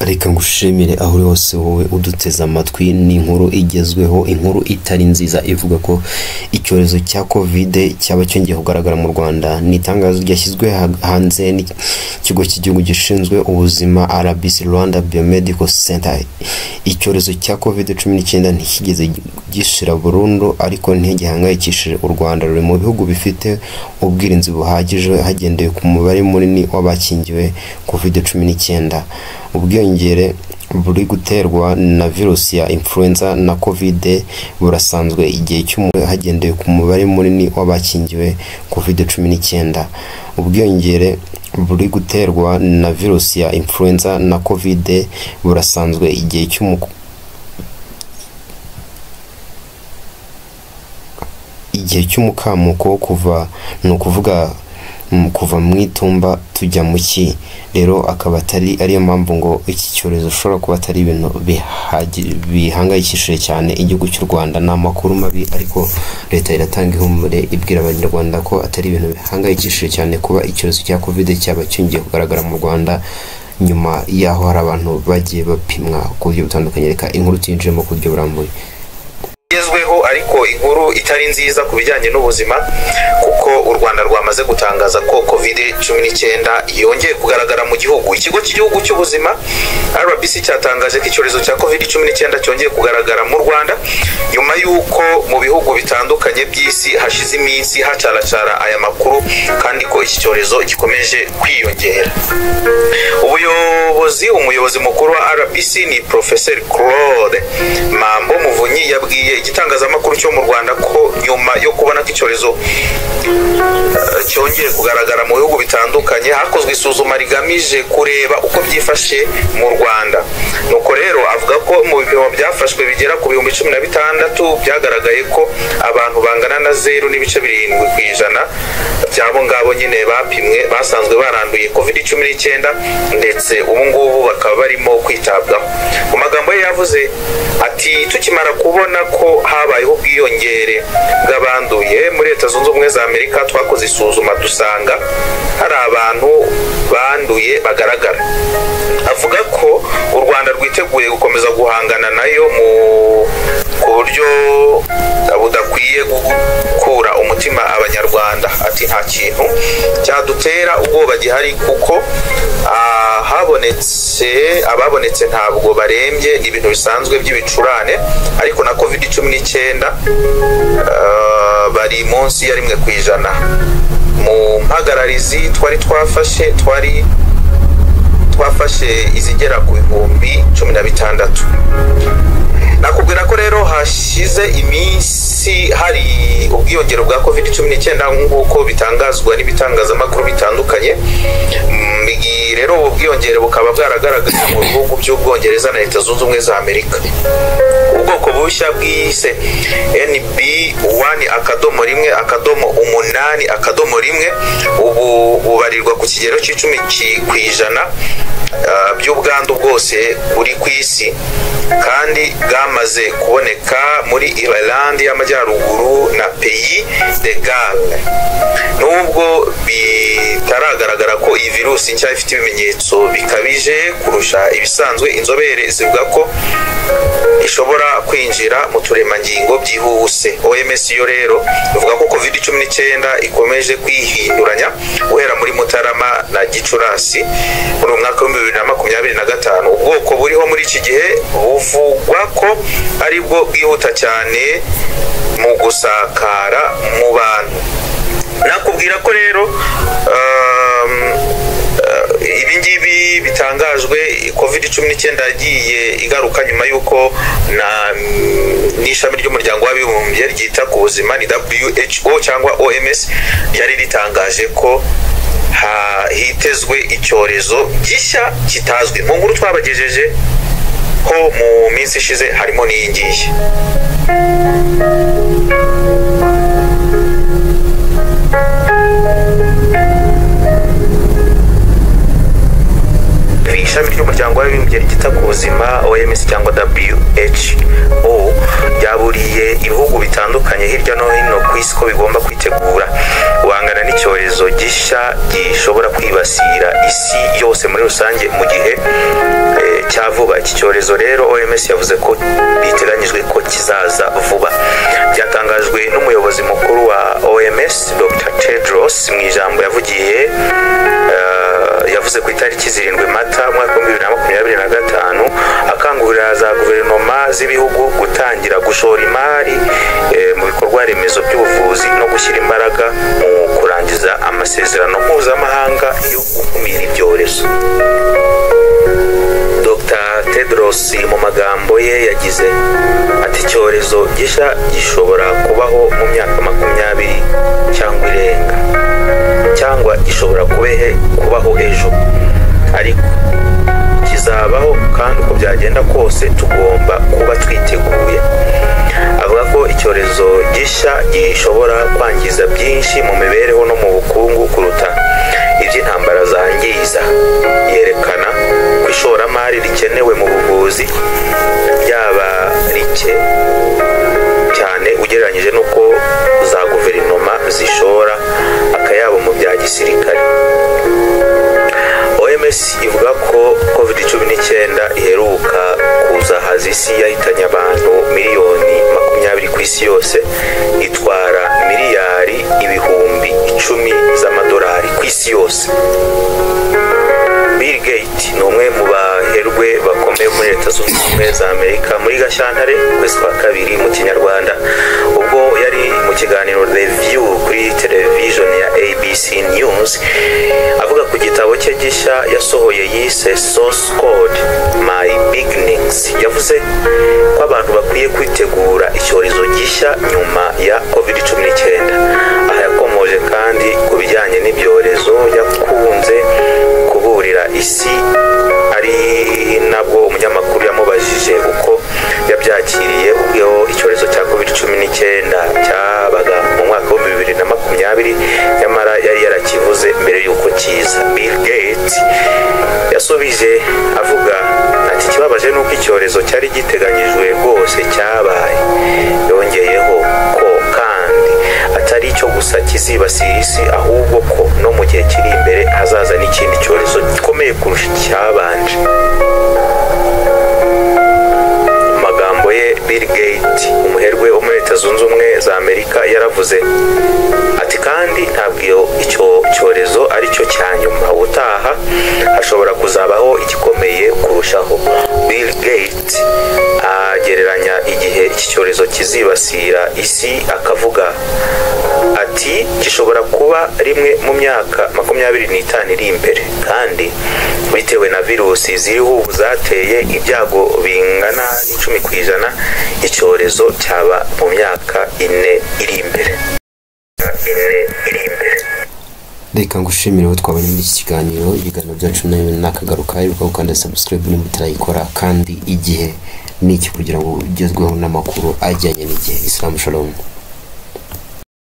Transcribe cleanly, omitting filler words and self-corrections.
Reka ngushimire aho uri hose wowe uduteza amatwi n'inkuru igezweho, inkuru itari nziza ivuga ko icyorezo cya covid cyaba cyongeye kugaragara mu Rwanda. Ni itangazo ryashyizwe hanze n'ikigo cy'igihugu gishinzwe ubuzima RBC Rwanda Biomedical Center. Icyorezo cya covid-19 ntikigeze gishira burundu, ariko ntigihangayikishije u Rwanda ruri mu bihugu bifite ubwirinzi buhagije hagendewe ku mubare munini w'abakingiwe covid-19. Ubwiyongere buri guterwa na virusi ya influenza na covid burasanzwe igihe hagendewe ku mubare munini w'abakingiwe covid-19. Ubwiyongere buri guterwa na virusi ya influenza na covid burasanzwe igihe cy'umukamuko kuva mu itumba tujya mu ki. Rero akaba ariyo mpamvu ngo iki cyorezo ushobora kuba atari ibintu bihangayikishije cyane igihugu cy'u Rwanda. Ni amakuru mabi, ariko leta iratanga ihumure ibwira abanyarwanda ko atari ibintu bihangayikishije cyane kuba icyorezo cya covid cyaba cyongeye kugaragara mu Rwanda nyuma yaho hari abantu bagiye bapimwa ku buryo butandukanye. Reka inkuru tuyinjiremo ku buryo burambuye. Gezweho ariko inkuru itari nziza ku bijyanye n'ubuzima, kuko u Rwanda rwamaze gutangaza ko covid-19 yongeye kugaragara mu gihugu. Ikigo cy'igihugu cy'ubuzima RBC cyatangaje ko icyorezo cya covid-19 cyongeye kugaragara mu Rwanda nyuma y'uko mu bihugu bitandukanye by'isi hashize iminsi hacaracara aya makuru, kandi ko iki cyorezo gikomeje kwiyongera. Umuyobozi mukuru wa RBC ni Professor Claude Mambo Muvunyi yabwiye igitangazamakuru cyo mu Rwanda ko nyuma yo kubona ko icyorezo cyongeye kugaragara mu bihugu bitandukanye hakozwe isuzuma rigamije kureba uko byifashe mu Rwanda. Nuko rero avuga ko mu bipimo byafashwe bigera ku 16 byagaragaye ko abantu bangana na 0.7% byabo ngabo nyine bapimwe basanzwe baranduye covid-19, ndetse ubu ngubu bakaba barimo kwitabwaho. Mu magambo ye yavuze ati, tukimara kubona ko habayeho ubwiyongere bw'abanduye muri Leta Zunze Ubumwe za Amerika, twakoze isuzuma dusanga hari abantu banduye bagaragara. Avuga ko u Rwanda rwiteguye gukomeza guhangana nayo ku buryo budakwiye gukura umutima abanyarwanda. Ati nta kintu cyadutera ubwoba gihari, kuko ababonetse ntabwo barembye, ni ibintu bisanzwe by'ibicurane, ariko na covid-19 bari munsi ya 1%. Mu mpagararizi twafashe izigera ku 16,000. Nakubwira ko rero hashize iminsi hari ubwiyongero bwa covid-19 nk'uko bitangazwa n'ibitangazamakuru bitandukanye. Rero ubwiyongere bukaba bwaragaragaye mu bihugu by'Ubwongereza na Leta Zunze Ubumwe za Amerika. Ubwoko bushya bwise NB1.1.8.1 ubu bubarirwa ku kigero c'10% by'ubwandu bwose buri ku isi, kandi bwamaze kuboneka muri Ireland y'Amajyaruguru na Pays de Galles. Nubwo bitaragaragara ko iyi virusi nshya ifite ibimenyetso bikabije kurusha ibisanzwe, inzobere zivuga ko ishobora kwinjira mu turemangingo byihuse. OMS yo rero ivuga ko covid-19 ikomeje kwihinduranya guhera muri Mutarama na Gicurasi muri umwaka wa 2025. Ubwoko buriho muri iki gihe buvugwa ko ari bwo bwihuta cyane mu gusakara mu bantu. Nakubwira ko rero ibingibi bitangajwe, covid-19 yagiye igaruka nyuma y'uko n'ishami ry'umuryango w'abibumbye ryita ku buzima ni WHO cyangwa OMS yari ritangaje ko hitezwe icyorezo gishya kitazwi. Mu nkuru twabagejeje ho mu minsi ishize harimo n'iyi ngiyi. Ishami ry'umuryango w'abibumbye ryita ku buzima OMS cyangwa WHO ryaburiye ibihugu bitandukanye hirya no hino ku isi ko bigomba kwitegura guhangana icyorezo gishya gishobora kwibasira isi yose muri rusange mu gihe cya vuba. Iki cyorezo rero OMS yavuze ko biteganyijwe ko kizaza vuba. Byatangajwe n'umuyobozi mukuru wa OMS Dr. Tedros mu ijambo yavugiye yavuze ku itariki 7 Mata mwaka 2025 akangurira za guverinoma z'ibihugu gutangira gushora imari mu bikorwa remezo by'ubuvuzi no gushyira imbaraga mu kurangiza amasezerano mpuzamahanga yo gukumira ibyorezo. Dr. Tedros mu magambo ye yagize ati icyorezo gishya gishobora kubaho mu myaka 20 cyangwa irenga, cyangwa gishobora kubaho ejo, ariko kizabaho kandi uko byagenda kose tugomba kuba twiteguye. Avuga ko icyorezo gishya gishobora kwangiza byinshi mu mibereho no mu bukungu kuruta iby'intambara zangiza. Yerekana ko ishoramari rikenewe mu buvuzi ryaba rike cyane ugereranyije n'uko za guverinoma zishora akayabo mu bya gisirikare. OMS ivuga ko COVID-19 iheruka kuzahaza isi yahitanye abantu miliyoni 20 ku isi yose, itwara miliyari ibihumbi 10 z'amadolari ku isi yose. Bill Gates ni umwe mu baherwe bakomeye muri Leta Zunze Ubumwe za Amerika muri Gashyantare kwezi kwa 2 mu Kinyarwanda, ubwo yari mu kiganiro The View kuri television ya ABC News avuga ku gitabo cye gishya yasohoye yise Source Code My Beginnings. Yavuze ko abantu bakwiye kwitegura icyorezo gishya nyuma ya COVID-19. Aha yakomoje kandi ku bijyanye n'ibyorezo yakunze kuburira isi, ari nabwo umunyamakuru yamubajije uko yabyakiriye ubwo icyorezo cya COVID-19 cyabaga mu mwaka wa 2020 nyamara yari yarakivuze mbere y'uko kiza. Bill Gates yasubije avuga ati ikibabaje n'uko icyorezo cyari giteganyijwe rwose cyabaye. Yongeyeho ko kandi atari cyo gusa kizibasira isi, ahubwo ko no mu gihe kiri imbere hazaza n'ikindi cyorezo gikomeye kurusha icyabanje. Magambo ye, Bill Gates umuherwe wo muri Leta Zunze Ubumwe za Amerika yaravuze ati kandi ntabwo icyo cyorezo ari cyo cya nyuma, ubutaha hashobora kuzabaho igikomeye kurushaho. Bill Gates agereranya igihe iki cyorezo kizibasira isi akavuga ati gishobora kuba rimwe mu myaka 25 iri imbere, kandi bitewe na virusi ziriho ubu zateye ibyago bingana 10% icyorezo cyaba mu myaka 4 iri imbere. Reka ngushimire aho twabanye muri iki kiganiro. Ibiganiro byacu nakagaruka ibuka gukanda subscribe ni mutarayikora, kandi igihe ni iki kugira ngo ugezweho n'amakuru ajyanye n'igihe. Islam Shalom.